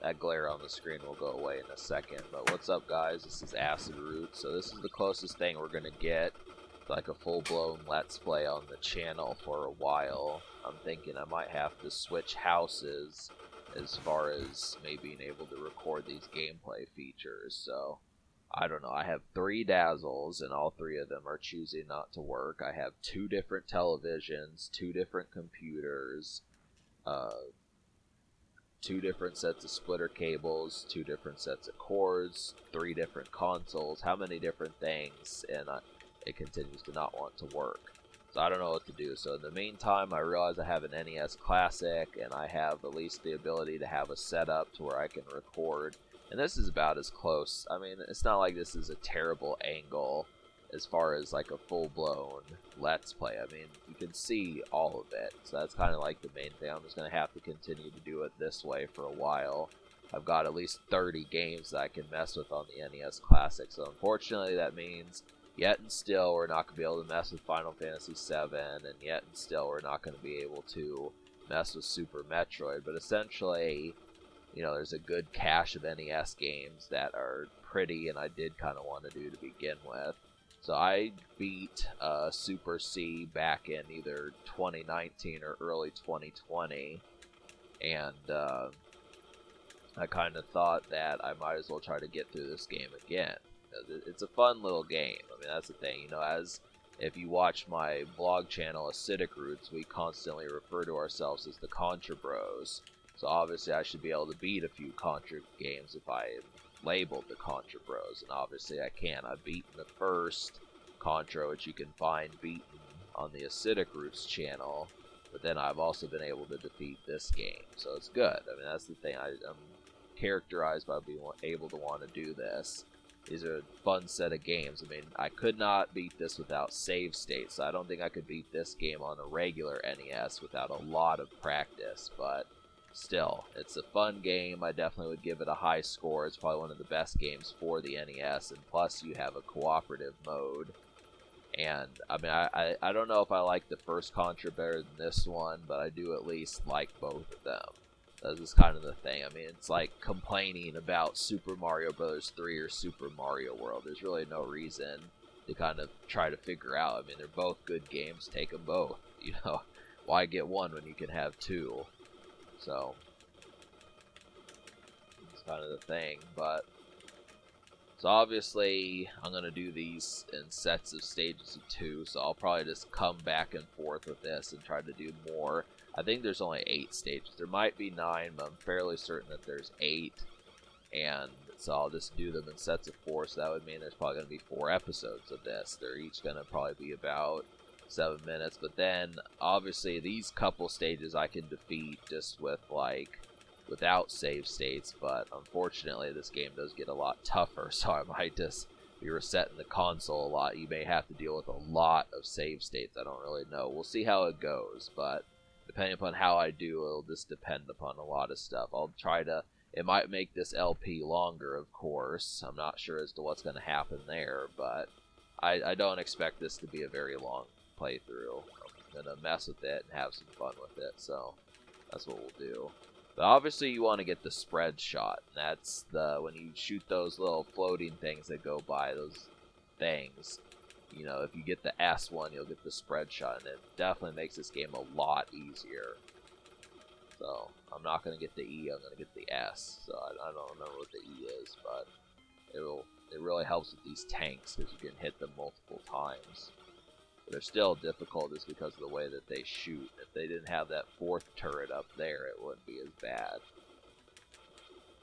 that glare on the screen will go away in a second. But what's up, guys? This is Acid Root. So this is the closest thing we're gonna get to like a full-blown Let's Play on the channel for a while. I'm thinking I might have to switch houses as far as maybe being able to record these gameplay features. So I don't know. I have 3 Dazzles, and all 3 of them are choosing not to work. I have 2 different televisions, 2 different computers, 2 different sets of splitter cables, 2 different sets of cords, 3 different consoles. How many different things? And it continues to not want to work. So I don't know what to do. So in the meantime, I realize I have an NES Classic, and I have at least the ability to have a setup to where I can record. And this is about as close. I mean, it's not like this is a terrible angle as far as like a full-blown Let's Play. I mean, you can see all of it. So that's kind of like the main thing. I'm just going to have to continue to do it this way for a while. I've got at least 30 games that I can mess with on the NES Classic. So unfortunately, that means yet and still we're not going to be able to mess with Final Fantasy VII. And yet and still we're not going to be able to mess with Super Metroid. But essentially, you know, there's a good cache of NES games that are pretty, and I did kind of want to do to begin with. So I beat Super C back in either 2019 or early 2020, and I kind of thought that I might as well try to get through this game again. It's a fun little game. I mean, that's the thing, you know, as if you watch my vlog channel, Acidic Roots, we constantly refer to ourselves as the Contra Bros. So obviously I should be able to beat a few Contra games if I am labeled the Contra Bros, and obviously I can. I've beaten the first Contra, which you can find beaten on the Acidic Roots channel, but then I've also been able to defeat this game, so it's good. I mean, that's the thing. I'm characterized by being able to want to do this. These are a fun set of games. I mean, I could not beat this without save states, so I don't think I could beat this game on a regular NES without a lot of practice, but still, it's a fun game. I definitely would give it a high score. It's probably one of the best games for the NES, and plus you have a cooperative mode. And, I mean, I don't know if I like the first Contra better than this one, but I do at least like both of them. That's just kind of the thing. I mean, it's like complaining about Super Mario Bros. 3 or Super Mario World. There's really no reason to kind of try to figure out. I mean, they're both good games. Take them both. You know, why get one when you can have 2? So, it's kind of the thing, but, so obviously, I'm going to do these in sets of stages of 2, so I'll probably just come back and forth with this and try to do more. I think there's only 8 stages. There might be 9, but I'm fairly certain that there's 8, and so I'll just do them in sets of 4, so that would mean there's probably going to be 4 episodes of this. They're each going to probably be about 7 minutes, but then obviously these couple stages I can defeat just with like without save states, but unfortunately this game does get a lot tougher, so I might just be resetting the console a lot. You may have to deal with a lot of save states. I don't really know. We'll see how it goes, but depending upon how I do, it'll just depend upon a lot of stuff. I'll try to, it might make this LP longer, of course. I'm not sure as to what's going to happen there, but I don't expect this to be a very long playthrough. I'm gonna mess with it and have some fun with it, so that's what we'll do. But obviously you want to get the spread shot. That's the, when you shoot those little floating things that go by, those things, you know, if you get the S one, you'll get the spread shot, and it definitely makes this game a lot easier. So I'm not gonna get the E, I'm gonna get the S. So I don't remember what the E is, but it really helps with these tanks because you can hit them multiple times. They're still difficult just because of the way that they shoot. If they didn't have that 4th turret up there, it wouldn't be as bad.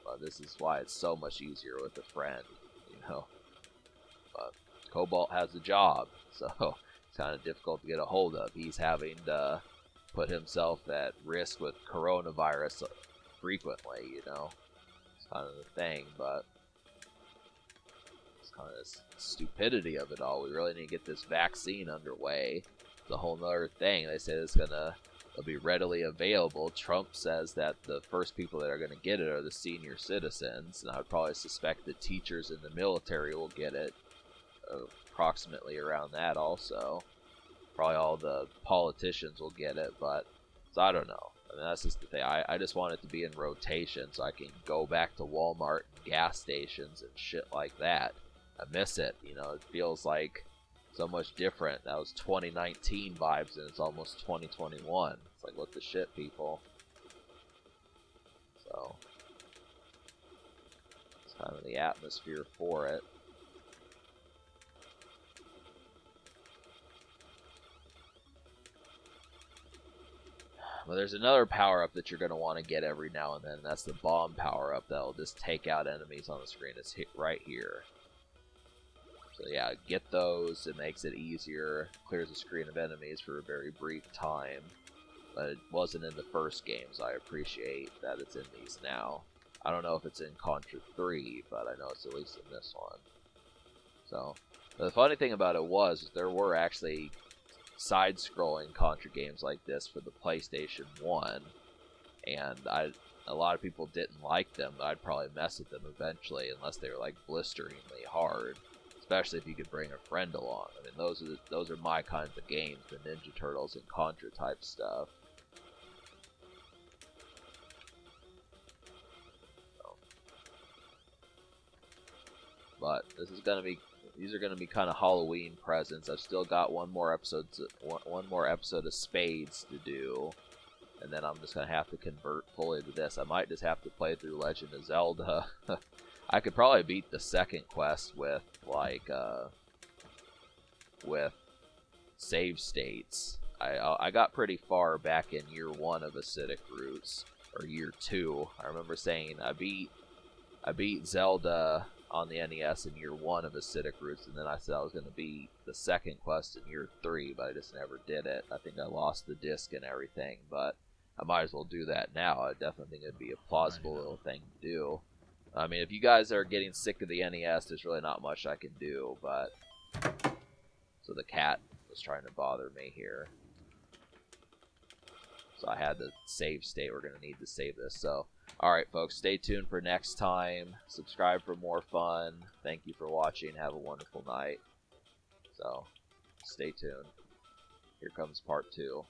But this is why it's so much easier with a friend, you know. But Cobalt has a job, so it's kind of difficult to get a hold of. He's having to put himself at risk with coronavirus frequently, you know. It's kind of the thing, but kind of the stupidity of it all. We really need to get this vaccine underway. It's a whole nother thing. They say it'll be readily available. Trump says that the first people that are going to get it are the senior citizens, and I would probably suspect the teachers in the military will get it approximately around that also. Probably all the politicians will get it, but so I don't know. I mean, that's just the thing. I just want it to be in rotation so I can go back to Walmart and gas stations and shit like that. I miss it. You know, it feels like so much different. That was 2019 vibes, and it's almost 2021. It's like, what the shit, people? So, it's kind of the atmosphere for it. Well, there's another power-up that you're going to want to get every now and then. That's the bomb power-up that'll just take out enemies on the screen. It's right here. So yeah, get those. It makes it easier. Clears the screen of enemies for a very brief time. But it wasn't in the first game, so I appreciate that it's in these now. I don't know if it's in Contra 3, but I know it's at least in this one. So, the funny thing about it was, there were actually side-scrolling Contra games like this for the PlayStation 1, and a lot of people didn't like them. I'd probably mess with them eventually, unless they were like blisteringly hard, especially if you could bring a friend along. I mean, those are my kinds of games, the Ninja Turtles and Contra type stuff. But these are gonna be kind of Halloween presents. I've still got one more episode of Spades to do, and then I'm just gonna have to convert fully to this. I might just have to play through Legend of Zelda. I could probably beat the second quest with with save states. I got pretty far back in year 1 of Acidic Roots, or year 2. I remember saying I beat Zelda on the NES in year 1 of Acidic Roots, and then I said I was going to beat the second quest in year 3, but I just never did it. I think I lost the disc and everything, but I might as well do that now. I definitely think it'd be a plausible little thing to do. I mean, if you guys are getting sick of the NES, there's really not much I can do, but... So the cat was trying to bother me here. So I had the save state. We're going to need to save this, so... Alright, folks, stay tuned for next time. Subscribe for more fun. Thank you for watching. Have a wonderful night. So, stay tuned. Here comes part 2.